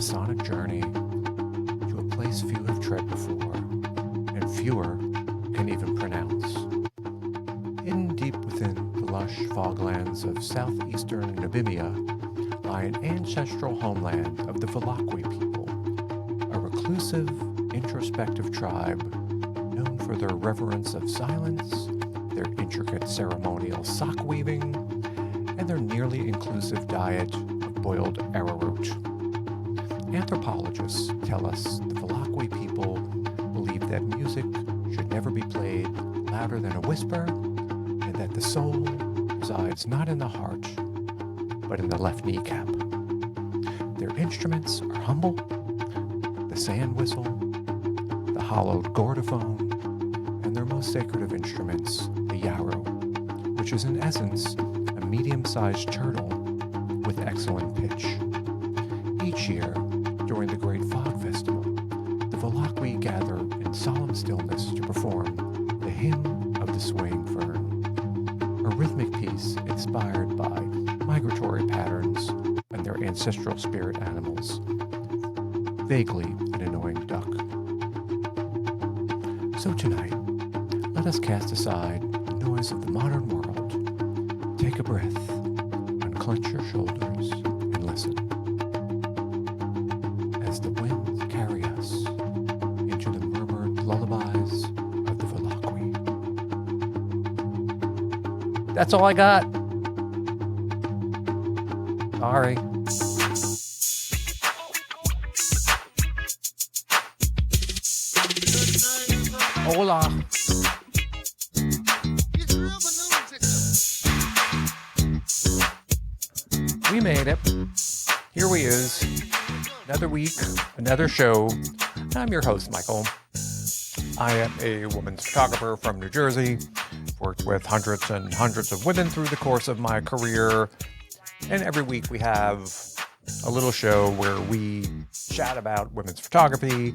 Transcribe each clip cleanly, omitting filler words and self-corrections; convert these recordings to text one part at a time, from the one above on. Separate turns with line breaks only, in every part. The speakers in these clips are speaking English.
sonic journey to a place few have tread before, and fewer can even pronounce. Hidden deep within the lush foglands of southeastern Namibia lie an ancestral homeland of the Falakwi people, a reclusive, introspective tribe known for their reverence of silence, their intricate ceremonial sock weaving, and their nearly inclusive diet of boiled arrowroot. Anthropologists tell us the Falakwi people believe that music should never be played louder than a whisper, and that the soul resides not in the heart, but in the left kneecap. Their instruments are humble: the sand whistle, the hollowed gordophone, and their most sacred of instruments, the yarrow, which is in essence a medium-sized turtle with excellent pitch. Each year, during the Great Fog Festival, the Falakwi gather in solemn stillness to perform the Hymn of the Swaying Fern, a rhythmic piece inspired by migratory patterns and their ancestral spirit animals, vaguely an annoying duck. So tonight, let us cast aside the noise of the modern world, take a breath, unclench your shoulders, and listen as the winds carry us into the murmured lullabies of the Falakwi. That's all I got. Sorry. Hola. We made it. Here we is. Another week, another show. I'm your host, Michael. I am a woman's photographer from New Jersey. Worked with hundreds and hundreds of women through the course of my career. And every week we have a little show where we chat about women's photography.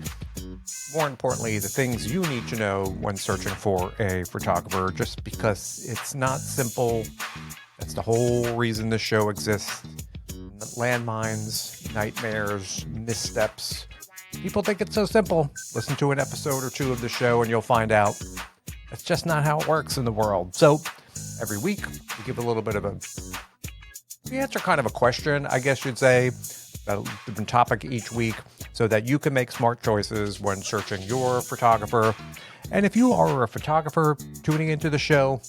More importantly, the things you need to know when searching for a photographer, just because it's not simple. That's the whole reason this show exists. Landmines, nightmares, missteps. People think it's so simple. Listen to an episode or two of the show and you'll find out that's just not how it works in the world. So every week we give a little bit of we answer kind of a question, I guess you'd say, a different topic each week so that you can make smart choices when searching your photographer. And if you are a photographer tuning into the show,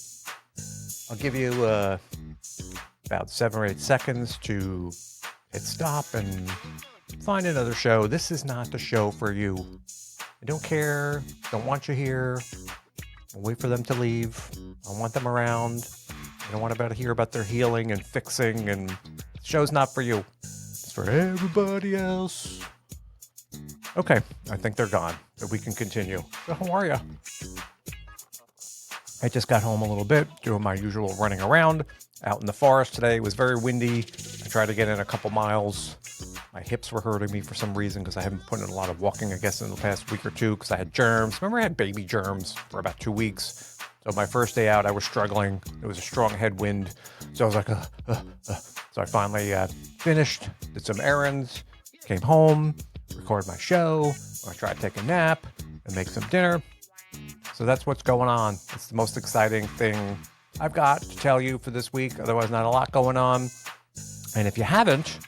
I'll give you about 7 or 8 seconds to hit stop and find another show. This is not the show for you. I don't care. Don't want you here. I'll wait for them to leave. I want them around. I don't want to hear about their healing and fixing, and the show's not for you. It's for everybody else. Okay, I think they're gone, so we can continue. So how are you? I just got home a little bit, doing my usual running around out in the forest today. It was very windy. I tried to get in a couple miles. My hips were hurting me for some reason because I haven't put in a lot of walking, I guess, in the past week or two because I had germs. Remember, I had baby germs for about 2 weeks. So my first day out, I was struggling. It was a strong headwind. So I was like, So I finally finished, did some errands, came home, recorded my show. I tried to take a nap and make some dinner. So that's what's going on. It's the most exciting thing I've got to tell you for this week. Otherwise, not a lot going on. And if you haven't,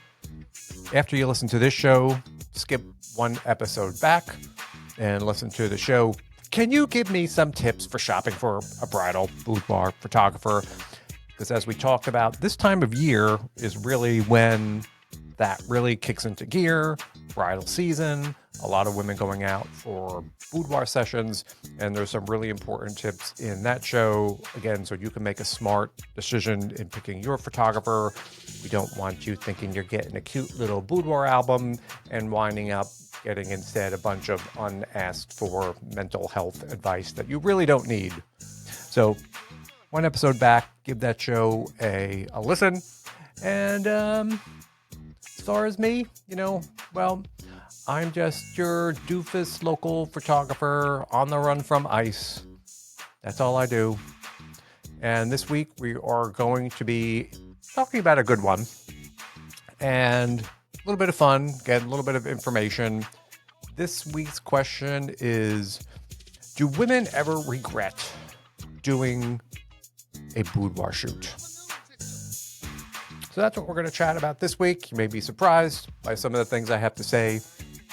after you listen to this show, skip one episode back and listen to the show. Can you give me some tips for shopping for a bridal boudoir photographer? Because as we talked about, this time of year is really when that really kicks into gear. Bridal season, a lot of women going out for boudoir sessions, and there's some really important tips in that show, again, so you can make a smart decision in picking your photographer. We don't want you thinking you're getting a cute little boudoir album and winding up getting instead a bunch of unasked for mental health advice that you really don't need. So one episode back, give that show a listen. And as far as me, well, I'm just your doofus local photographer on the run from ICE. That's all I do. And this week we are going to be talking about a good one. And little bit of fun, get a little bit of information. This week's question is, do women ever regret doing a boudoir shoot? So that's what we're going to chat about this week. You may be surprised by some of the things I have to say.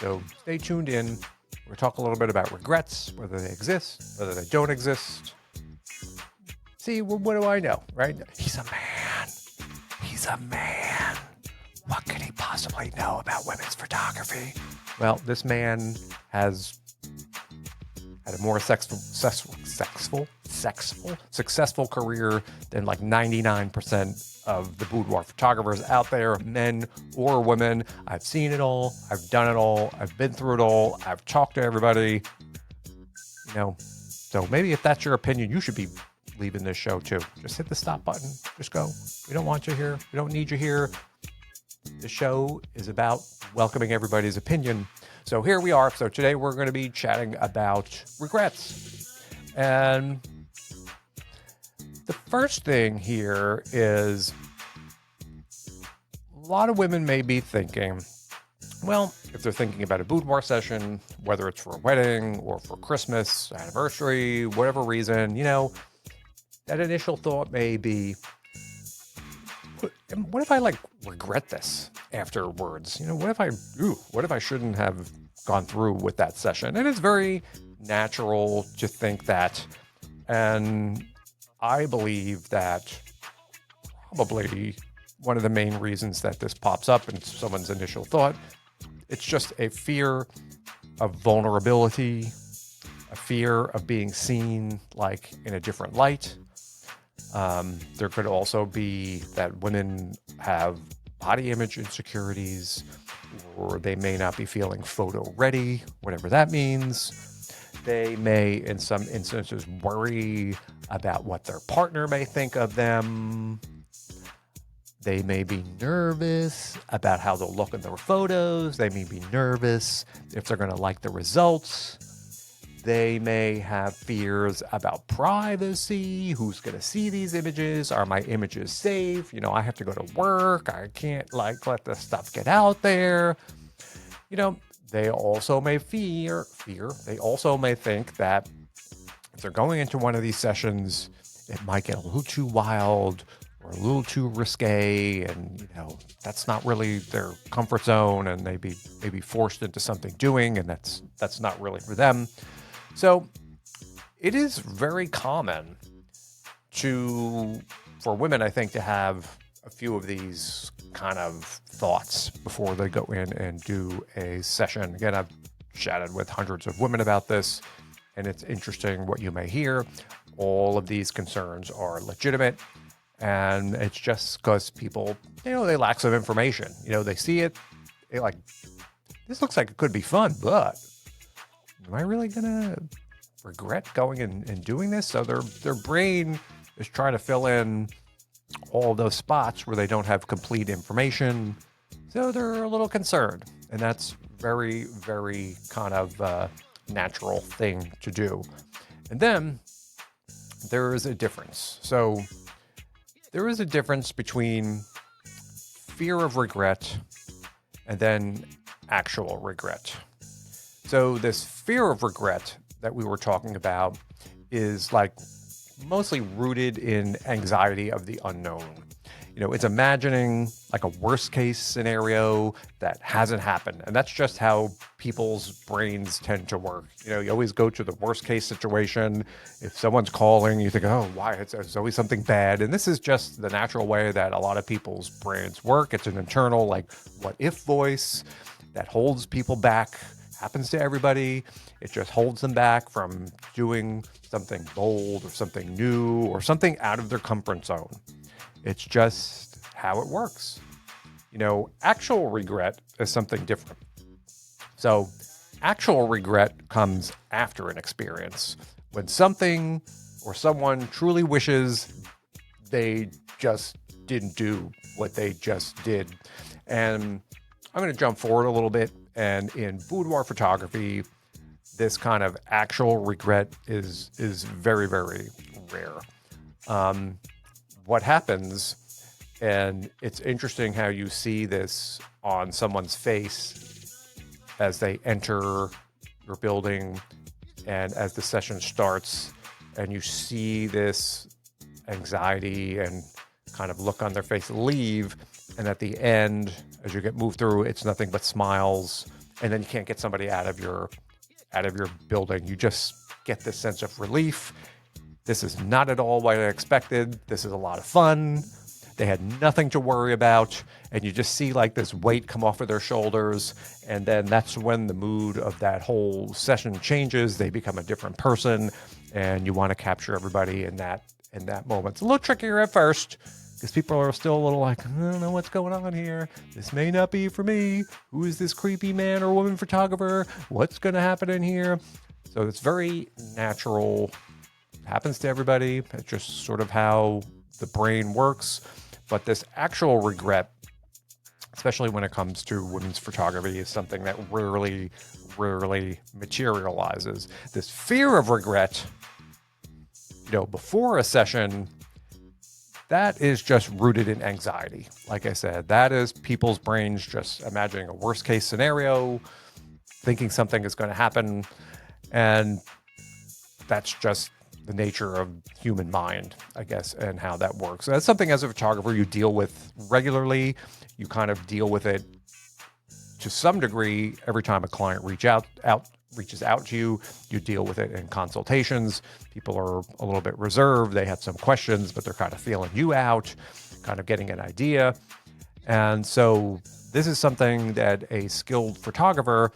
So stay tuned in. We'll talk a little bit about regrets, whether they exist, whether they don't exist. See, what do I know, right? He's a man. He's a man. What could he possibly know about women's photography? Well, this man has had a more successful career than like 99% of the boudoir photographers out there, men or women. I've seen it all. I've done it all. I've been through it all. I've talked to everybody. So maybe if that's your opinion, you should be leaving this show too. Just hit the stop button. Just go. We don't want you here. We don't need you here. The show is about welcoming everybody's opinion. So here we are. So today we're going to be chatting about regrets. And the first thing here is a lot of women may be thinking, well, if they're thinking about a boudoir session, whether it's for a wedding or for Christmas, anniversary, whatever reason, that initial thought may be, what if I regret this afterwards? What if I shouldn't have gone through with that session? And it's very natural to think that. And I believe that probably one of the main reasons that this pops up in someone's initial thought, it's just a fear of vulnerability, a fear of being seen in a different light. There could also be that women have body image insecurities, or they may not be feeling photo ready, whatever that means. They may, in some instances, worry about what their partner may think of them. They may be nervous about how they'll look in their photos. They may be nervous if they're going to like the results. They may have fears about privacy. Who's going to see these images? Are my images safe? I have to go to work. I can't let this stuff get out there. They also may fear. They also may think that if they're going into one of these sessions, it might get a little too wild or a little too risque, and that's not really their comfort zone, and they may be forced into something doing, and that's not really for them. So it is very common for women, I think, to have a few of these kind of thoughts before they go in and do a session. Again, I've chatted with hundreds of women about this, and it's interesting what you may hear. All of these concerns are legitimate, and it's just because people, they lack some information. They see it, this looks like it could be fun, but am I really gonna regret going and doing this? So their brain is trying to fill in all those spots where they don't have complete information. So they're a little concerned, and that's very, very kind of natural thing to do. And then there is a difference. So there is a difference between fear of regret and then actual regret. So this fear of regret that we were talking about is mostly rooted in anxiety of the unknown. It's imagining a worst case scenario that hasn't happened. And that's just how people's brains tend to work. You always go to the worst case situation. If someone's calling, you think, oh, why? It's always something bad. And this is just the natural way that a lot of people's brains work. It's an internal, what if voice that holds people back. Happens to everybody. It just holds them back from doing something bold or something new or something out of their comfort zone. It's just how it works. Actual regret is something different. So actual regret comes after an experience, when something or someone truly wishes they just didn't do what they just did. And I'm going to jump forward a little bit. And in boudoir photography, this kind of actual regret is very, very rare. What happens And it's interesting how you see this on someone's face as they enter your building and as the session starts, and you see this anxiety and kind of look on their face leave. And at the end, as you get moved through, it's nothing but smiles. And then you can't get somebody out of your building. You just get this sense of relief. This is not at all what I expected. This is a lot of fun. They had nothing to worry about. And you just see like this weight come off of their shoulders. And then that's when the mood of that whole session changes. They become a different person. And you want to capture everybody in that moment. It's a little trickier at first because people are still a little like, I don't know what's going on here. This may not be for me. Who is this creepy man or woman photographer? What's going to happen in here? So it's very natural. It happens to everybody. It's just sort of how the brain works. But this actual regret, especially when it comes to women's photography, is something that rarely materializes. This fear of regret, before a session, that is just rooted in anxiety. Like I said, that is people's brains just imagining a worst case scenario, thinking something is going to happen. And that's just the nature of human mind, I guess, and how that works. So that's something as a photographer you deal with regularly. You kind of deal with it to some degree every time a client reaches out to you. You deal with it in consultations. People are a little bit reserved. They have some questions, but they're kind of feeling you out, kind of getting an idea. And so this is something that a skilled photographer,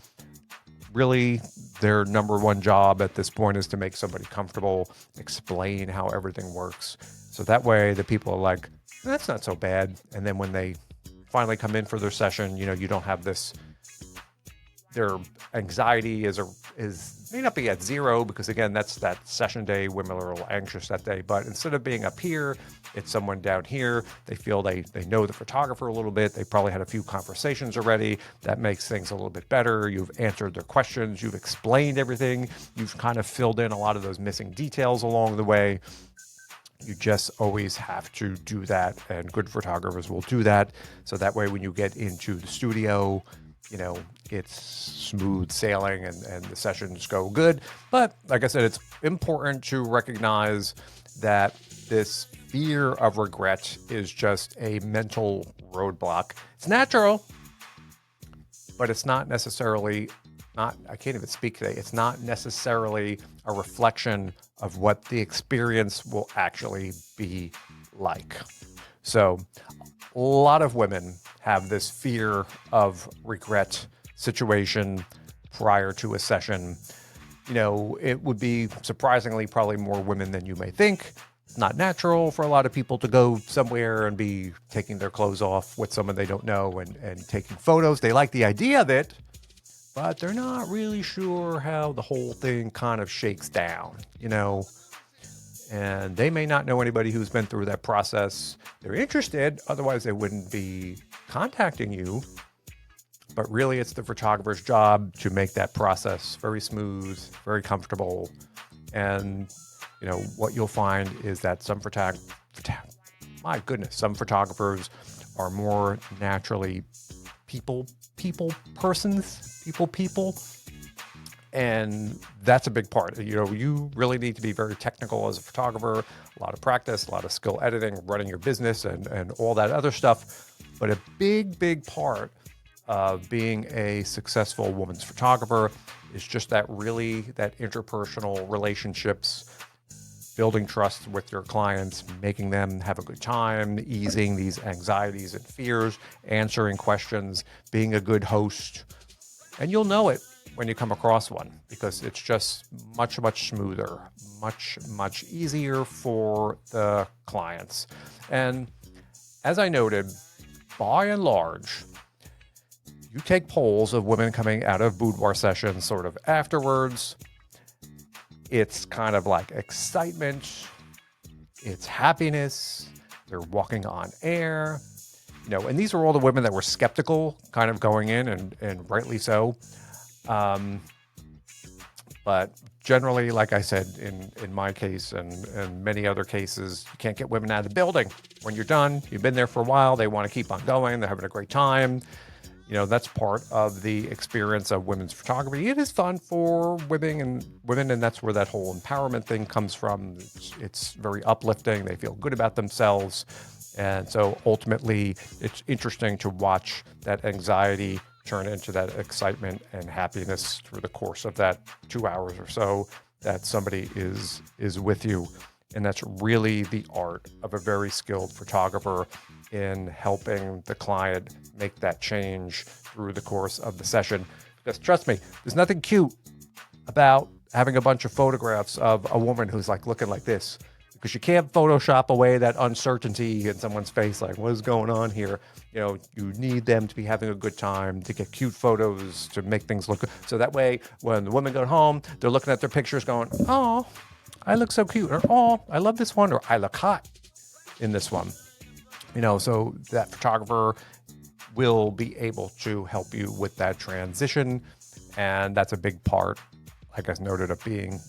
really their number one job at this point is to make somebody comfortable, explain how everything works. So that way the people are like, that's not so bad. And then when they finally come in for their session, you don't have this, their anxiety may not be at zero, because again, that's that session day. Women are a little anxious that day, but instead of being up here, it's someone down here. They feel they know the photographer a little bit. They probably had a few conversations already. That makes things a little bit better. You've answered their questions. You've explained everything. You've kind of filled in a lot of those missing details along the way. You just always have to do that, and good photographers will do that. So that way, when you get into the studio, it's smooth sailing and the sessions go good. But like I said, it's important to recognize that this fear of regret is just a mental roadblock. It's natural, but it's not necessarily I can't even speak today. It's not necessarily a reflection of what the experience will actually be like. So a lot of women have this fear of regret situation prior to a session. It would be surprisingly probably more women than you may think. It's not natural for a lot of people to go somewhere and be taking their clothes off with someone they don't know and taking photos. They like the idea of it, but they're not really sure how the whole thing kind of shakes down, and they may not know anybody who's been through that process. They're interested, otherwise they wouldn't be contacting you. But really, it's the photographer's job to make that process very smooth, very comfortable. And, what you'll find is that some photographers are more naturally people. And that's a big part. You really need to be very technical as a photographer, a lot of practice, a lot of skill editing, running your business and all that other stuff. But a big part of being a successful woman's photographer is just that interpersonal relationships, building trust with your clients, making them have a good time, easing these anxieties and fears, answering questions, being a good host. And you'll know it when you come across one, because it's just much smoother, much easier for the clients. And as I noted, by and large, you take polls of women coming out of boudoir sessions sort of afterwards. It's kind of like excitement. It's happiness. They're walking on air. And these are all the women that were skeptical kind of going in, and rightly so. But generally, like I said, in my case and many other cases, you can't get women out of the building. When you're done, you've been there for a while, they want to keep on going, they're having a great time. That's part of the experience of women's photography. It is fun for women, and that's where that whole empowerment thing comes from. It's very uplifting. They feel good about themselves. And so ultimately, it's interesting to watch that anxiety turn into that excitement and happiness through the course of that 2 hours or so that somebody is with you. And that's really the art of a very skilled photographer in helping the client make that change through the course of the session. Just trust me, there's nothing cute about having a bunch of photographs of a woman who's like looking like this, because you can't Photoshop away that uncertainty in someone's face, like what is going on here. You need them to be having a good time, to get cute photos, to make things look good. So that way, when the women go home, they're looking at their pictures going, oh, I look so cute, or oh, I love this one, or I look hot in this one. So that photographer will be able to help you with that transition. And that's a big part, like I noted, of being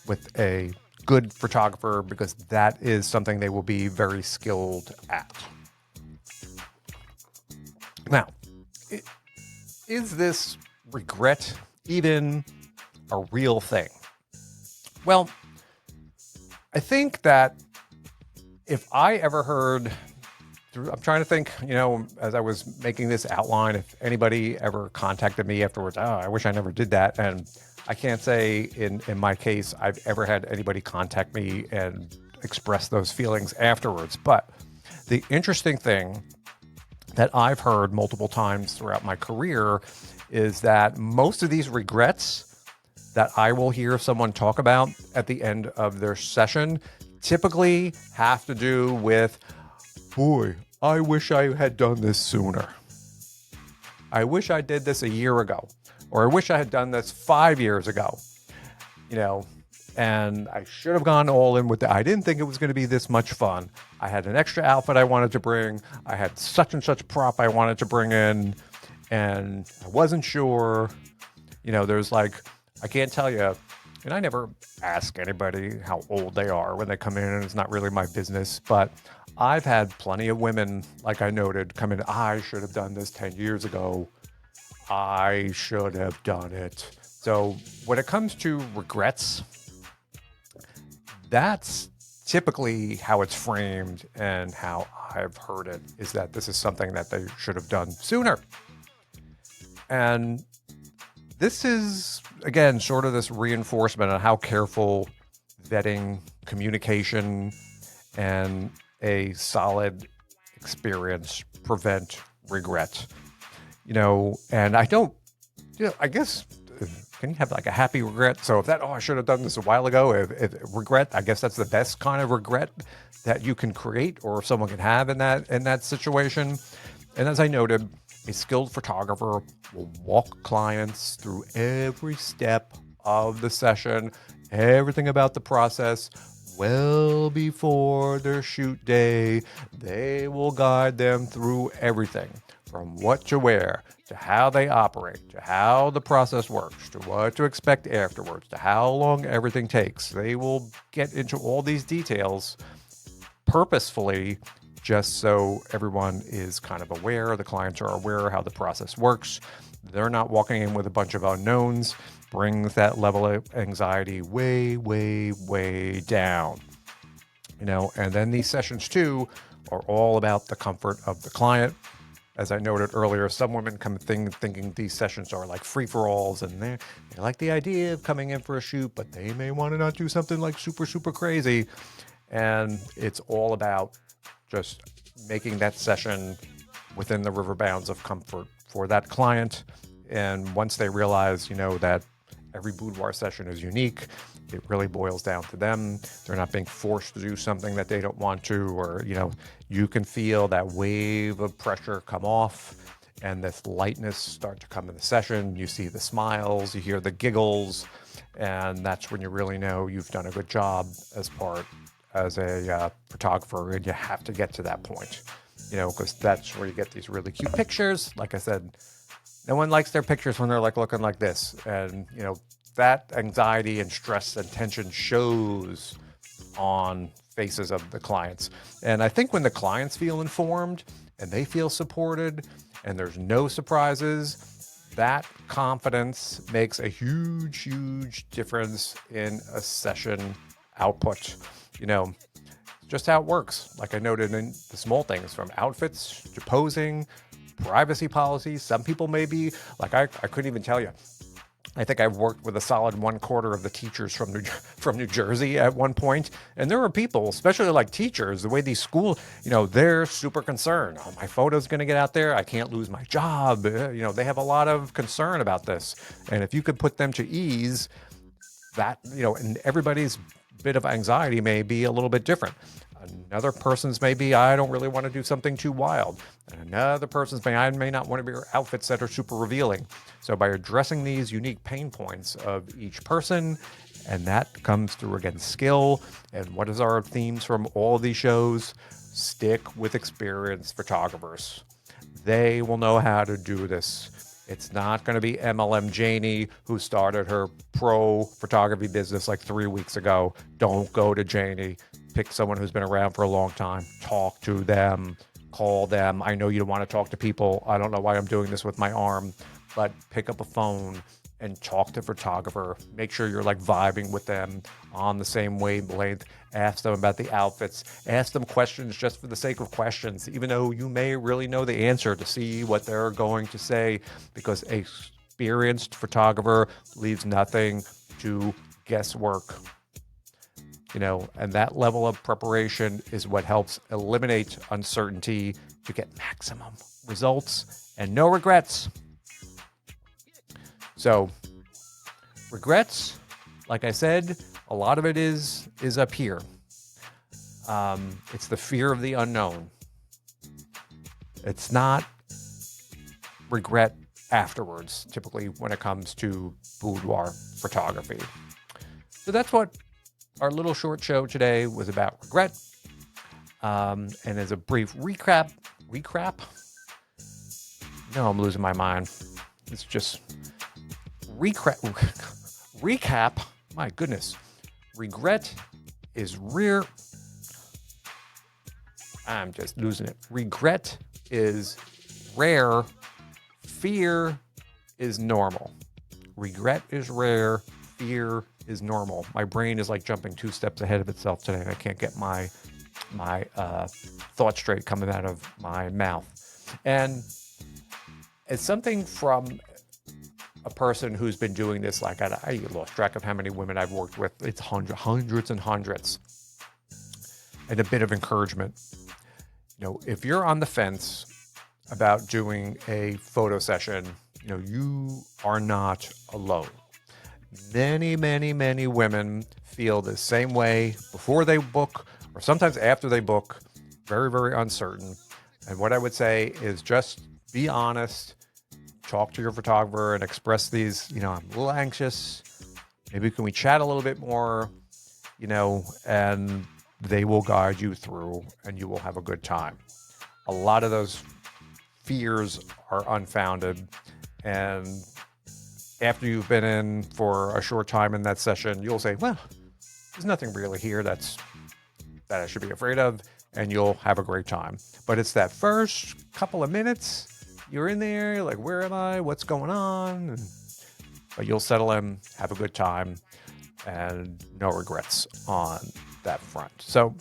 with a good photographer, because that is something they will be very skilled at. Now, is this regret even a real thing? Well, I think that if I ever heard, I'm trying to think, as I was making this outline, if anybody ever contacted me afterwards, I wish I never did that. And I can't say in my case, I've ever had anybody contact me and express those feelings afterwards. But the interesting thing that I've heard multiple times throughout my career is that most of these regrets that I will hear someone talk about at the end of their session typically have to do with, boy, I wish I had done this sooner. I wish I did this a year ago, or I wish I had done this 5 years ago, and I should have gone all in with that. I didn't think it was going to be this much fun. I had an extra outfit I wanted to bring. I had such and such prop I wanted to bring in, and I wasn't sure. There's I can't tell you, and I never ask anybody how old they are when they come in, and it's not really my business, but I've had plenty of women, like I noted, come in, I should have done this 10 years ago. I should have done it. So when it comes to regrets, that's typically how it's framed, and how I've heard it is that this is something that they should have done sooner. And this is, again, sort of this reinforcement on how careful vetting, communication, and a solid experience prevent regret. And I don't, I guess, can you have a happy regret? So if I should have done this a while ago, if regret, I guess that's the best kind of regret that you can create, or someone can have in that situation. And as I noted, a skilled photographer will walk clients through every step of the session, everything about the process, well before their shoot day. They will guide them through everything, from what to wear, to how they operate, to how the process works, to what to expect afterwards, to how long everything takes. They will get into all these details purposefully, just so everyone is kind of aware, the clients are aware how the process works. They're not walking in with a bunch of unknowns. Brings that level of anxiety way, way, way down. And then these sessions too are all about the comfort of the client. As I noted earlier, some women come thinking these sessions are like free-for-alls, and they like the idea of coming in for a shoot, but they may want to not do something like super, super crazy. And it's all about just making that session within the river bounds of comfort for that client. And once they realize, that every boudoir session is unique, it really boils down to them. They're not being forced to do something that they don't want to, or, you can feel that wave of pressure come off and this lightness start to come in the session. You see the smiles, you hear the giggles, and that's when you really know you've done a good job as a photographer, and you have to get to that point, because that's where you get these really cute pictures. Like I said, no one likes their pictures when they're looking like this, and that anxiety and stress and tension shows on faces of the clients. And I think when the clients feel informed and they feel supported and there's no surprises, that confidence makes a huge, huge difference in a session output. Just how it works. Like I noted in the small things, from outfits to posing, privacy policies. Some people may be like, I couldn't even tell you. I think I've worked with a solid 1/4 of the teachers from New Jersey at one point. And there are people, especially like teachers, the way these schools, they're super concerned. Oh, my photo's going to get out there. I can't lose my job. They have a lot of concern about this. And if you could put them to ease, that, and everybody's bit of anxiety may be a little bit different. Another person's may be, I don't really want to do something too wild. And another person's I may not want to wear outfits that are super revealing. So by addressing these unique pain points of each person, and that comes through, again, skill. And what is our themes from all of these shows? Stick with experienced photographers. They will know how to do this. It's not going to be MLM Janie, who started her pro photography business like 3 weeks ago. Don't go to Janie. Pick someone who's been around for a long time. Talk to them. Call them. I know you don't want to talk to people. I don't know why I'm doing this with my arm, but pick up a phone and talk to a photographer. Make sure you're like vibing with them on the same wavelength. Ask them about the outfits. Ask them questions just for the sake of questions, even though you may really know the answer, to see what they're going to say, because an experienced photographer leaves nothing to guesswork. And that level of preparation is what helps eliminate uncertainty to get maximum results and no regrets. So regrets, like I said, a lot of it is up here. It's the fear of the unknown. It's not regret afterwards, typically, when it comes to boudoir photography. So that's what our little short show today was about, regret. And as a brief recap. No, I'm losing my mind. It's just recap. My goodness. Regret is rare. I'm just losing it. Regret is rare. Fear is normal. Regret is rare. Fear is normal. My brain is like jumping 2 steps ahead of itself today. I can't get my thought straight coming out of my mouth. And it's something from a person who's been doing this, like I lost track of how many women I've worked with. It's hundreds and hundreds. And a bit of encouragement. If you're on the fence about doing a photo session, you are not alone. Many, many, many women feel the same way before they book, or sometimes after they book. Very, very uncertain. And what I would say is just be honest. Talk to your photographer and express these, I'm a little anxious. Maybe can we chat a little bit more, and they will guide you through and you will have a good time. A lot of those fears are unfounded. And after you've been in for a short time in that session, you'll say, well, there's nothing really here that I should be afraid of, and you'll have a great time. But it's that first couple of minutes, you're in there, you're like, where am I? What's going on? But you'll settle in, have a good time, and no regrets on that front. So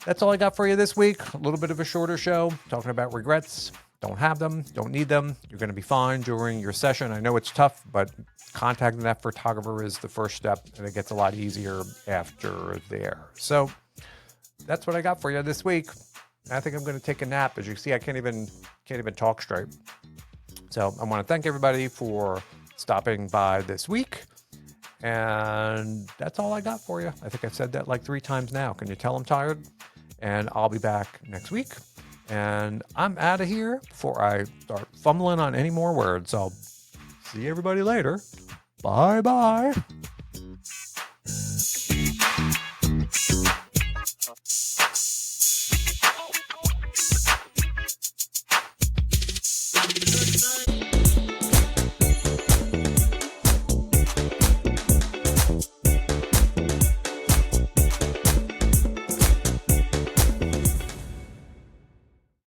that's all I got for you this week. A little bit of a shorter show, talking about regrets. Don't have them, don't need them. You're going to be fine during your session. I know it's tough, but contacting that photographer is the first step, and it gets a lot easier after there. So that's what I got for you this week. I think I'm going to take a nap. As you see, I can't even talk straight. So I want to thank everybody for stopping by this week. And that's all I got for you. I think I've said that like 3 times now. Can you tell I'm tired? And I'll be back next week. And I'm out of here before I start fumbling on any more words. I'll see everybody later. Bye-bye.